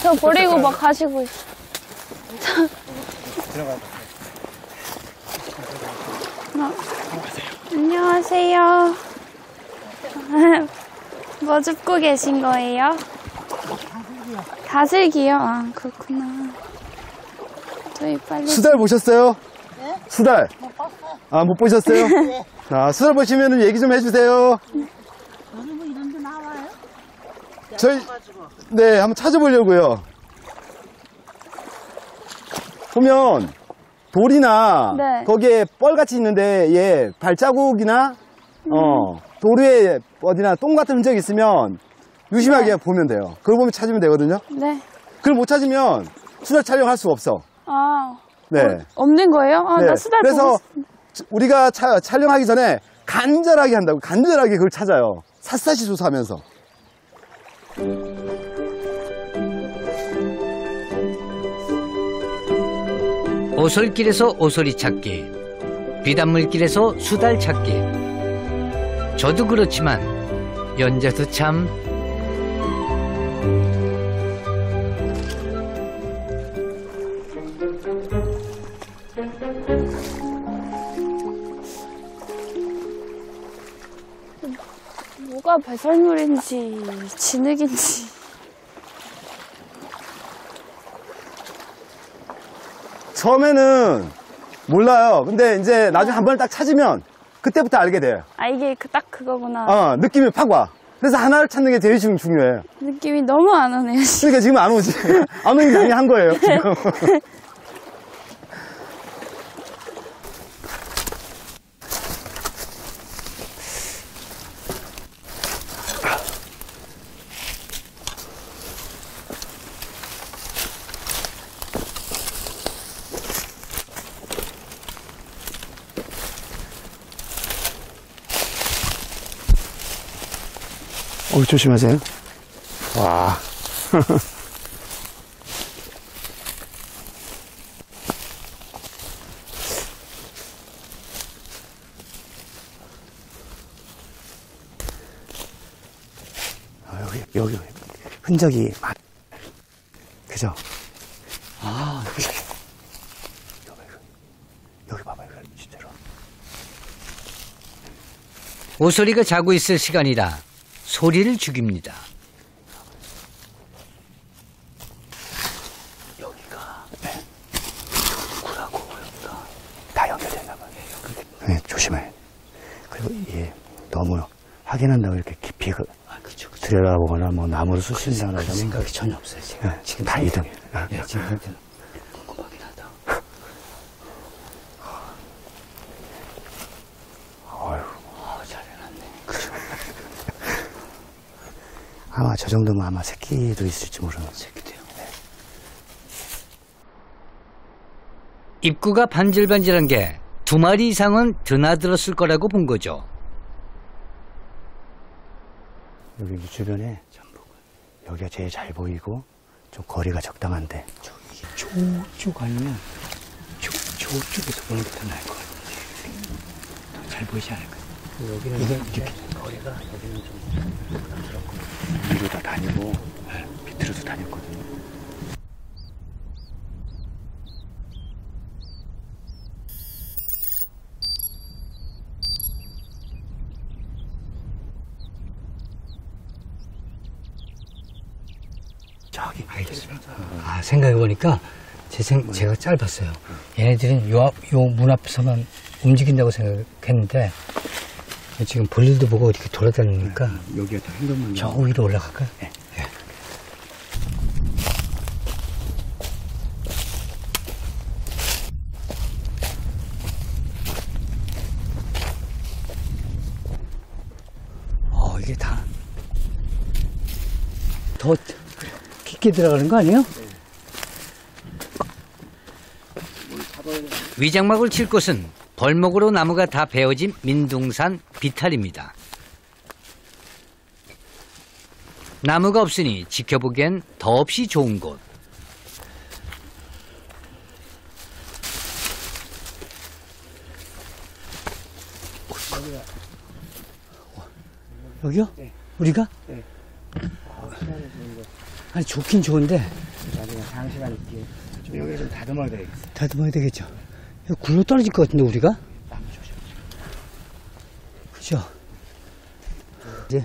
저 버리고 막 가시고 있어. 들어가. 안녕하세요. 뭐 줍고 계신 거예요? 다슬기요? 아, 그렇구나. 저희 빨리. 수달 보셨어요? 네? 수달? 못 봤어. 아, 못 보셨어요? 네. 아, 수달 보시면 얘기 좀 해주세요. 요즘 뭐 이런 데 나와요? 저희, 네, 한번 찾아보려고요. 보면, 돌이나, 네. 거기에 뻘같이 있는데, 얘, 발자국이나, 돌 위에 어디나 똥 같은 흔적이 있으면, 유심하게 네. 보면 돼요. 그걸 보면 찾으면 되거든요. 네. 그걸 못 찾으면, 수달 촬영할 수가 없어. 아. 네. 없는 거예요? 아, 네. 나 수달 그래서 보고 있어. 우리가 촬영하기 전에 간절하게 한다고, 간절하게 그걸 찾아요. 샅샅이 조사하면서. 오솔길에서 오소리 찾기, 비단물길에서 수달 찾기. 저도 그렇지만 연자도 참. 뭐가 배설물인지 진흙인지. 처음에는 몰라요. 근데 이제 나중에 한 번을 딱 찾으면 그때부터 알게 돼요. 아, 이게 딱 그거구나. 느낌이 팍 와. 그래서 하나를 찾는 게 제일 지금 중요해요. 느낌이 너무 안 오네요. 그러니까 지금 안 오지. 안 오는 게 아니 한 거예요, 지금. 조심하세요. 와. 여기 흔적이 많. 그죠? 아, 여기 봐봐요, 진짜로. 오소리가 자고 있을 시간이라 소리를 죽입니다. 여기가 구라고 여기가 다 연결됐나 봐요. 네, 조심해. 그리고 이게 너무 확인한다고 이렇게 깊이 들여다보거나 뭐 나무를 쑤신다거나 그 생각이 전혀 없어요. 지금, 네, 지금 다 이등. 네, 지금 상태는 궁금하긴 하다. 어휴. 잘 해놨네. 아마 저 정도면 아마 새끼도 있을지 모르는. 새끼도요. 네. 입구가 반질반질한 게 2마리 이상은 드나들었을 거라고 본 거죠. 여기 주변에 여기가 제일 잘 보이고 좀 거리가 적당한데 이게 저쪽 아니면 저쪽에서 보는 게 더 나을 것 같아요. 더 잘 보이지 않을까요? 여기는 이게 이렇게 거리가 여기는 좀 부담스럽고 위로 다 다니고 밑으로도 다녔거든요. 저기 알겠습니다. 아, 생각해보니까 제가 짧았어요. 얘네들은 요 문 앞에서만 움직인다고 생각했는데 지금 볼일도 보고 이렇게 돌아다니니까 여기가 더 행동만 저 위로 올라갈까요? 네. 네. 이게 다 더 깊게 들어가는 거 아니에요? 위장막을 칠 곳은 벌목으로 나무가 다 베어진 민둥산 비탈입니다. 나무가 없으니 지켜보기엔 더없이 좋은 곳. 여기요? 우리가? 아니, 좋긴 좋은데. 나중에 장시간 있게 좀 여기 좀 다듬어야 되겠어. 다듬어야 되겠죠. 이거 굴러 떨어질 것 같은데, 우리가? 나무 조심. 그죠? 이제,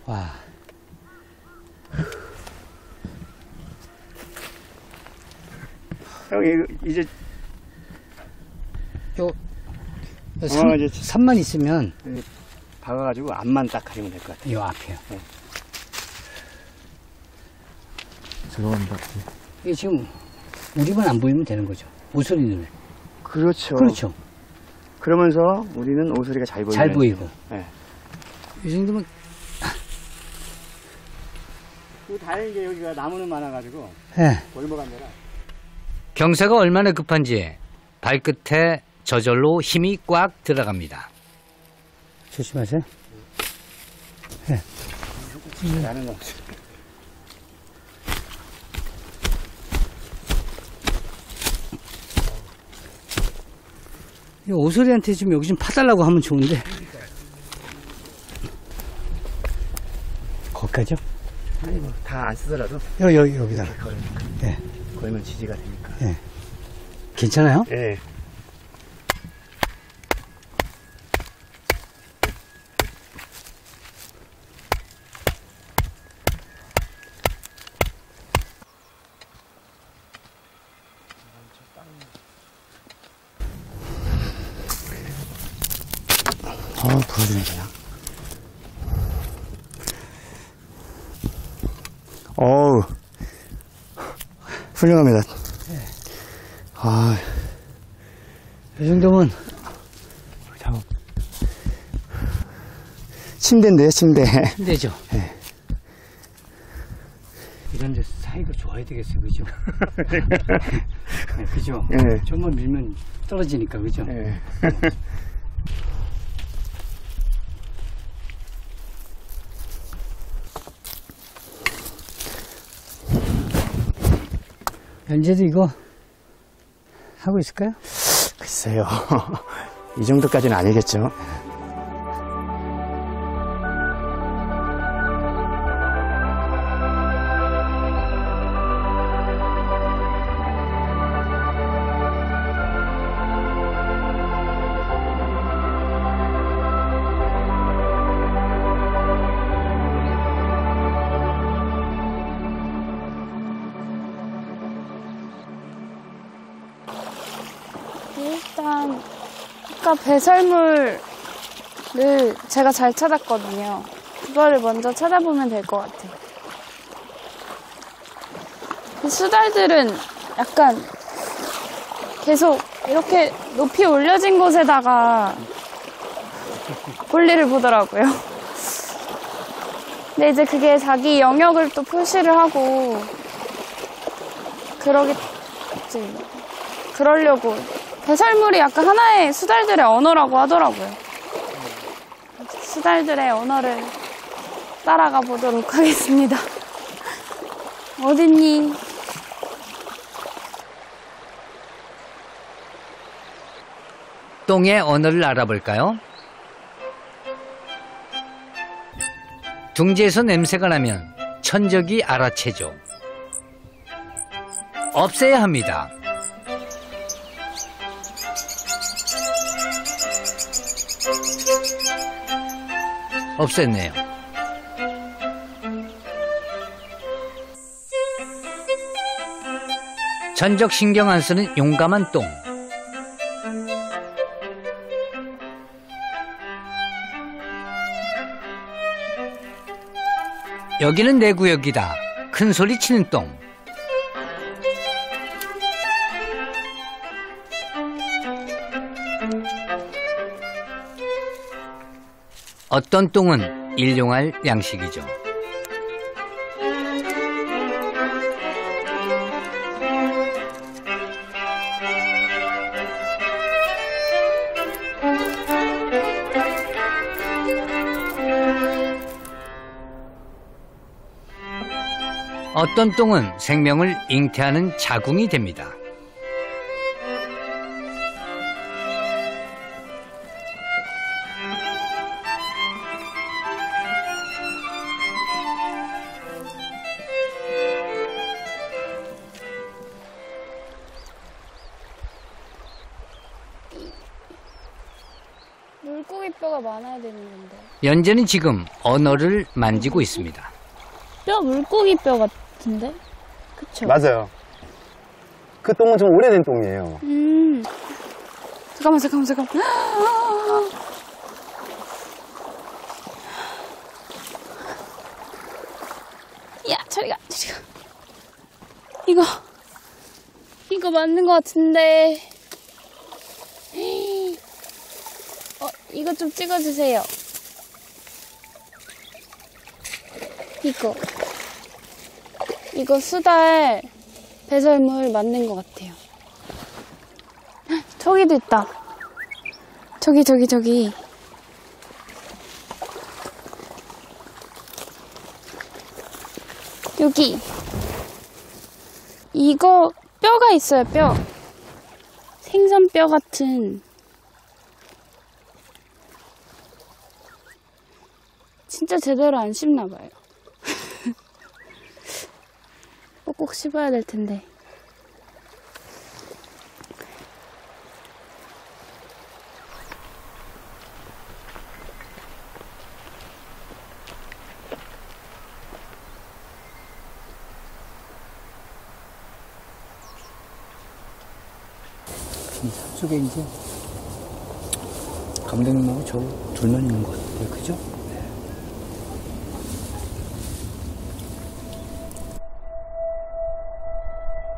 와. 여기 이제 요, 산, 이제 산만 있으면, 박아가지고 앞만 딱 가리면 될 것 같아. 요 앞에요. 들어간다. 이게 지금, 우리만 안 보이면 되는 거죠. 오소리 눈에. 그렇죠. 그렇죠. 그러면서 우리는 오소리가 잘 보이고. 잘 보이고. 네. 이 정도면, 그 다행인 게 여기가 나무는 많아가지고 예. 골목한 데라. 경사가 얼마나 급한지 발끝에 저절로 힘이 꽉 들어갑니다. 조심하세요. 나는 없어. 이 오소리한테 좀 여기 좀 파달라고 하면 좋은데. 거기까지요? 아니 뭐 다 안 쓰더라도 여기다. 예. 걸면 지지가 되니까. 예. 괜찮아요? 예. 부러지네 그냥. 어우, 훌륭합니다. 아, 이 정도면 작업. 침대인데요, 침대. 힘들죠. 네. 이런 데 사이가 좋아야 되겠어요, 그죠? 네, 그죠? 네. 좀만 밀면 떨어지니까, 그죠? 예. 현재도 이거 하고 있을까요? 글쎄요. 이 정도까지는 아니겠죠. 일단 아까 배설물을 제가 잘 찾았거든요. 그거를 먼저 찾아보면 될 것 같아요. 이 수달들은 약간 계속 이렇게 높이 올려진 곳에다가 볼일을 보더라고요. 근데 이제 그게 자기 영역을 또 표시를 하고 그러려고 배설물이 약간 하나의 수달들의 언어라고 하더라고요. 수달들의 언어를 따라가 보도록 하겠습니다. 어딨니? 똥의 언어를 알아볼까요? 둥지에서 냄새가 나면 천적이 알아채죠. 없애야 합니다. 없앴네요. 천적 신경 안 쓰는 용감한 똥. 여기는 내 구역이다. 큰 소리 치는 똥. 어떤 똥은 일용할 양식이죠. 어떤 똥은 생명을 잉태하는 자궁이 됩니다. 뼈가 많아야 되는 건데. 연재는 지금 언어를 만지고 있습니다. 뼈 물고기 뼈 같은데? 그쵸? 맞아요. 그 똥은 좀 오래된 똥이에요. 잠깐만. 야, 저리 가. 이거 맞는 것 같은데. 이거 좀 찍어주세요. 이거 수달 배설물 맞는 것 같아요. 저기도 있다. 저기. 여기. 이거 뼈가 있어요, 뼈. 생선뼈 같은. 진짜 제대로 안 씹나봐요. 꼭 씹어야 될 텐데. 산속에 이제 감독님하고 저 둘만 있는 것 같아요. 그죠?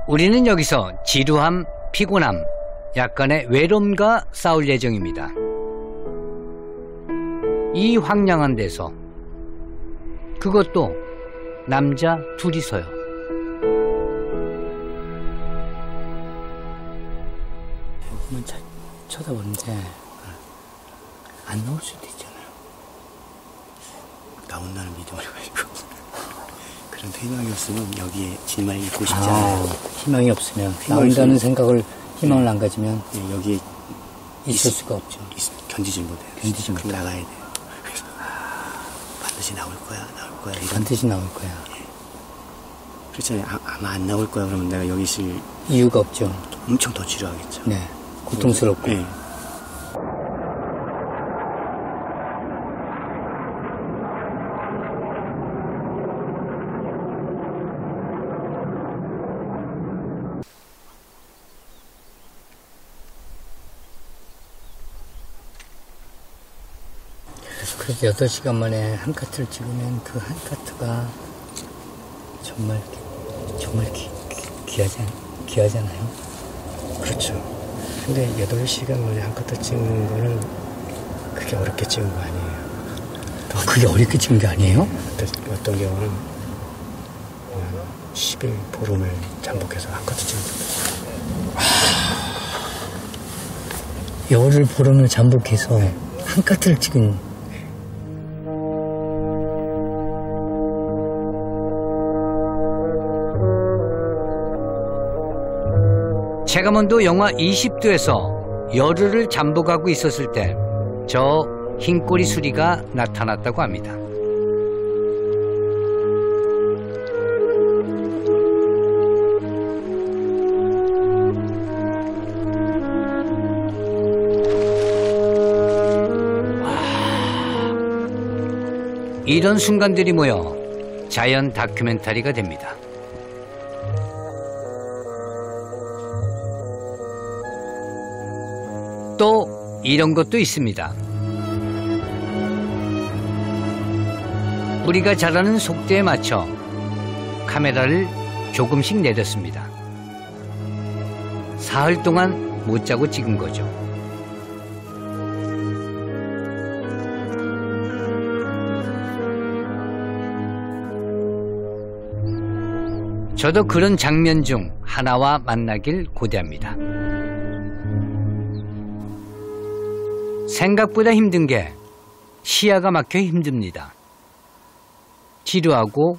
우리는 여기서 지루함, 피곤함, 약간의 외로움과 싸울 예정입니다. 이 황량한 데서 그것도 남자 둘이서요. 보면 쳐다보는데 안 나올 수도 있잖아요. 나온다는 믿음을 가지고 그런 희망이 없으면 여기에 진만이 있고 싶지 않아요. 희망이 없으면 나온다는 생각을 희망을 안 가지면 예, 여기에 있을 수가 없죠. 견디질 못해요. 견디지 그럼 못해요. 나가야 돼요. 그래서 반드시 나올 거야. 이런. 반드시 나올 거야. 그렇잖아요. 아마 안 나올 거야. 그러면 내가 여기 있을 이유가 없죠. 엄청 더 지루하겠죠. 네, 고통스럽고. 네. 그래서 8시간 만에 한 카트를 찍으면 그 한 카트가 정말 귀하잖아요. 그렇죠. 근데 8시간 만에 한 카트 찍는 거는 그게 어렵게 찍은 거 아니에요. 그게 어렵게 찍은 게 아니에요? 어떤 경우는 10일 보름을 잠복해서 한 카트 찍은 적도 있어요. 열흘 보름을 잠복해서 한 카트를 찍은. 체감온도 영하 20도에서 열흘을 잠복하고 있었을 때 저 흰꼬리 수리가 나타났다고 합니다. 이런 순간들이 모여 자연 다큐멘터리가 됩니다. 또 이런 것도 있습니다. 우리가 잘 아는 속도에 맞춰 카메라를 조금씩 내렸습니다. 사흘 동안 못 자고 찍은 거죠. 저도 그런 장면 중 하나와 만나길 고대합니다. 생각보다 힘든 게 시야가 막혀 힘듭니다. 지루하고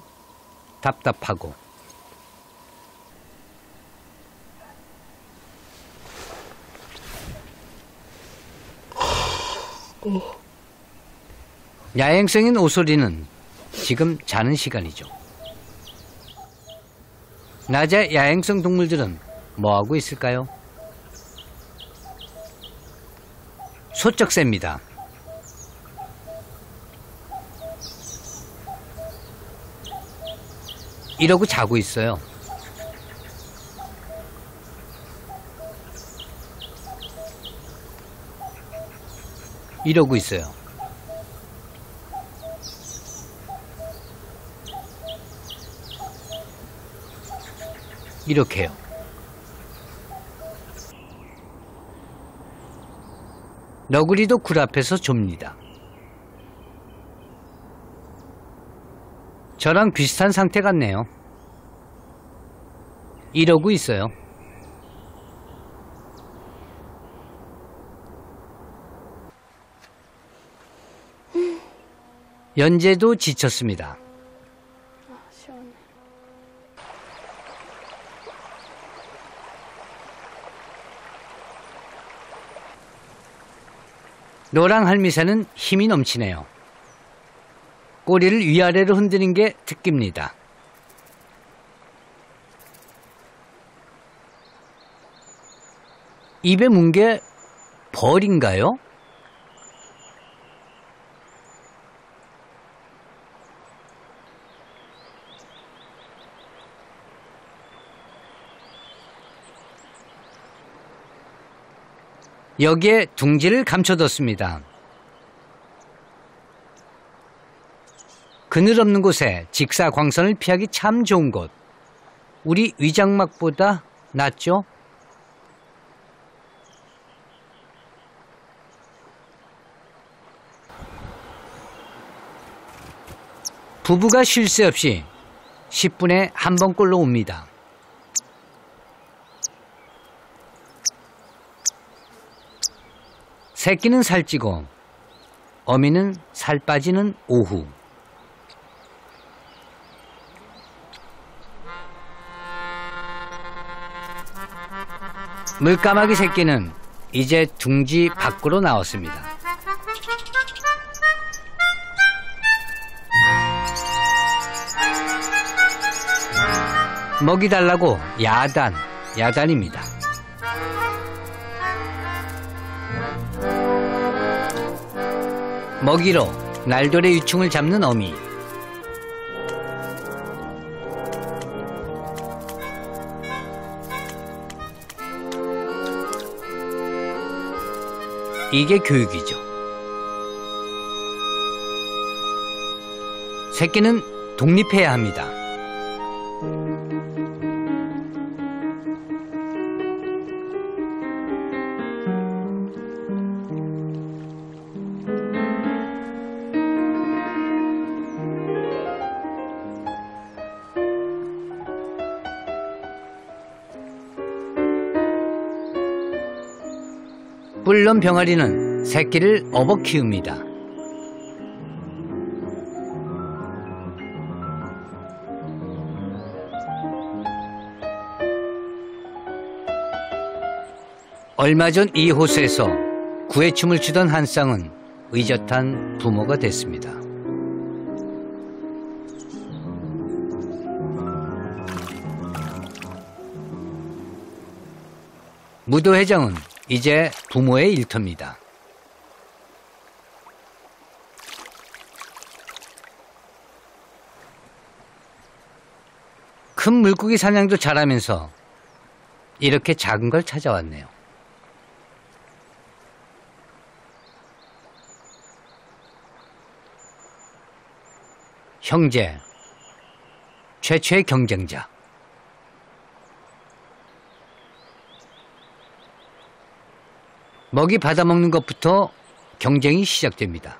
답답하고. 야행성인 오소리는 지금 자는 시간이죠. 낮에 야행성 동물들은 뭐하고 이러고 자고 있어요. 이러고 있어요. 이렇게요. 너구리도 굴 앞에서 좁니다. 저랑 비슷한 상태 같네요. 이러고 있어요. 연재도 지쳤습니다. 시원해. 노랑 할미새는 힘이 넘치네요. 꼬리를 위아래로 흔드는 게 특기입니다. 입에 문 게 벌인가요? 여기에 둥지를 감춰뒀습니다. 그늘 없는 곳에 직사광선을 피하기 참 좋은 곳. 우리 위장막보다 낫죠? 부부가 쉴 새 없이 10분에 한 번꼴로 옵니다. 새끼는 살찌고 어미는 살 빠지는 오후. 물까마귀 새끼는 이제 둥지 밖으로 나왔습니다. 먹이 달라고 야단입니다. 먹이로 날돌의 유충을 잡는 어미. 이게 교육이죠. 새끼는 독립해야 합니다. 뿔런 병아리는 새끼를 업어 키웁니다. 얼마 전 이 호수에서 구애춤을 추던 한 쌍은 의젓한 부모가 됐습니다. 무도회장은 이제 부모의 일터입니다. 큰 물고기 사냥도 잘하면서 이렇게 작은 걸 찾아왔네요. 형제, 최초의 경쟁자. 먹이 받아먹는 것부터 경쟁이 시작됩니다.